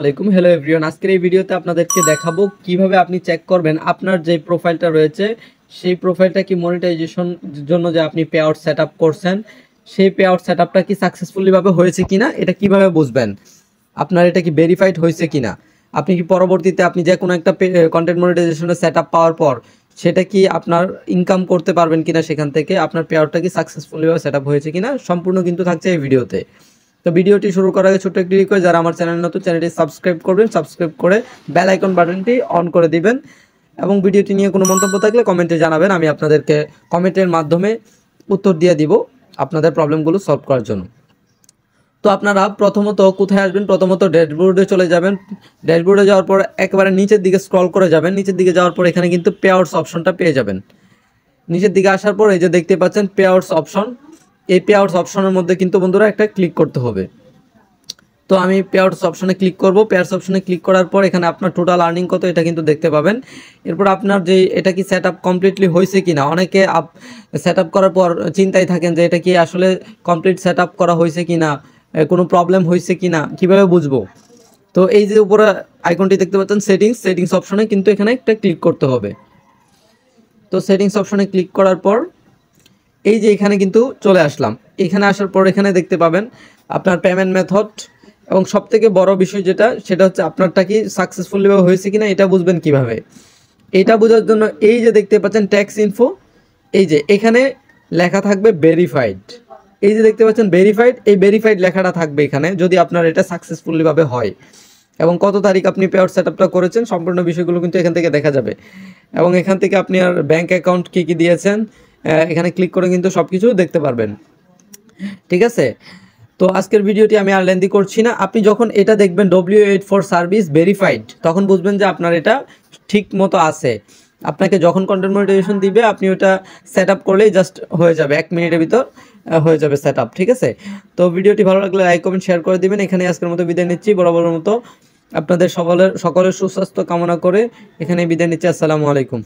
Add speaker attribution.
Speaker 1: আলাইকুম hello everyone, আজকের এই ভিডিওতে আপনাদেরকে দেখাবো কিভাবে আপনি চেক করবেন আপনার যে প্রোফাইলটা রয়েছে সেই প্রোফাইলটা কি মনিটাইজেশন জন্য যে আপনি পে আউট সেট আপ করছেন সেই পে আউট সেট আপটা কি সাকসেসফুলি ভাবে হয়েছে কিনা এটা কিভাবে বুঝবেন, আপনার এটা কি ভেরিফাইড হয়েছে কিনা, আপনি কি পরবর্তীতে আপনি যে কোনো একটা কন্টেন্ট মনিটাইজেশনের সেট আপ পাওয়ার পর সেটা কি আপনার ইনকাম করতে পারবেন কিনা, সেখান থেকে আপনার পে আউটটা কি সাকসেসফুলি ভাবে সেট আপ হয়েছে কিনা সম্পূর্ণ কিন্তু থাকছে এই ভিডিওতে। তো ভিডিওটি শুরু করার আগে ছোট্ট একটি রিকোয়েস্ট, যারা আমার চ্যানেল নতুন চ্যানেলটি সাবস্ক্রাইব করবেন, সাবস্ক্রাইব করে বেল আইকন বাটনটি অন করে দিবেন এবং ভিডিওটি নিয়ে কোনো মন্তব্য থাকলে কমেন্টে জানাবেন, আমি আপনাদেরকে কমেন্টের মাধ্যমে উত্তর দিয়ে দিব আপনাদের প্রবলেমগুলো সলভ করার জন্য। তো আপনারা প্রথমত কোথায় আসবেন, প্রথমত ড্যাশবোর্ডে চলে যাবেন। ড্যাশবোর্ডে যাওয়ার পর একেবারে নিচের দিকে স্ক্রল করে যাবেন, নিচের দিকে যাওয়ার পর এখানে কিন্তু পে আউটস অপশনটা পেয়ে যাবেন। নিচের দিকে আসার পর এই যে দেখতে পাচ্ছেন পে আউটস অপশন, এই পে আউটস অপশনের মধ্যে কিন্তু বন্ধুরা একটা ক্লিক করতে হবে। তো আমি পে আউটস অপশনে ক্লিক করব। পে আউটস অপশনে ক্লিক করার পর এখানে আপনার টোটাল আর্নিং কত এটা কিন্তু দেখতে পাবেন। এরপর আপনার যে এটা কি সেট আপ কমপ্লিটলি হয়েছে কিনা, অনেকে সেট আপ করার পর চিন্তায় থাকেন যে এটা কি আসলে কমপ্লিট সেট আপ করা হয়েছে কিনা, কোনো প্রবলেম হয়েছে কিনা কিভাবে বুঝবো। তো এই যে উপরে আইকনটি দেখতে পাচ্ছেন সেটিংস অপশনে কিন্তু এখানে একটা ক্লিক করতে হবে। তো সেটিংস অপশনে ক্লিক করার পর এই যে এখানে কিন্তু চলে আসলাম। এখানে আসার পর এখানে দেখতে পাবেন আপনার পেমেন্ট মেথড এবং সবথেকে বড় বিষয় যেটা সেটা হচ্ছে আপনারটা কি সাকসেসফুলি হয়েছে কিনা এটা বুঝবেন কিভাবে। এটা বোঝার জন্য এই যে দেখতে পাচ্ছেন ট্যাক্স ইনফো, এই যে এখানে লেখা থাকবে ভেরিফাইড। এই যে দেখতে পাচ্ছেন ভেরিফাইড, এই ভেরিফাইড লেখাটা থাকবে এখানে যদি আপনার এটা সাকসেসফুলি ভাবে হয় এবং কত তারিখ আপনি পে আউট সেটআপটা করেছেন সম্পূর্ণ বিষয়গুলো কিন্তু এখান থেকে দেখা যাবে এবং এখান থেকে আপনি আর ব্যাংক অ্যাকাউন্ট কি দিয়েছেন এখানে ক্লিক করে কিন্তু সব কিছু দেখতে পারবেন। ঠিক আছে, তো আজকের ভিডিওটি আমি আর লেন্দি করছি না। আপনি যখন এটা দেখবেন W8 সার্ভিস ভেরিফাইড তখন বুঝবেন যে আপনার এটা ঠিক মতো আছে। আপনাকে যখন কন্টেন্ট মনিটাইজেশন দিবে আপনি ওটা সেট আপ করলেই জাস্ট হয়ে যাবে, 1 মিনিটের ভিতর হয়ে যাবে সেট আপ। ঠিক আছে, তো ভিডিওটি ভালো লাগলে লাইক কমেন্ট শেয়ার করে দিবেন। এখানে আজকের মতো বিদায় নিচ্ছি, বরাবরের মতো আপনাদের সকলের সুস্বাস্থ্য কামনা করে এখানে বিদায় নিচ্ছি। আসসালামু আলাইকুম।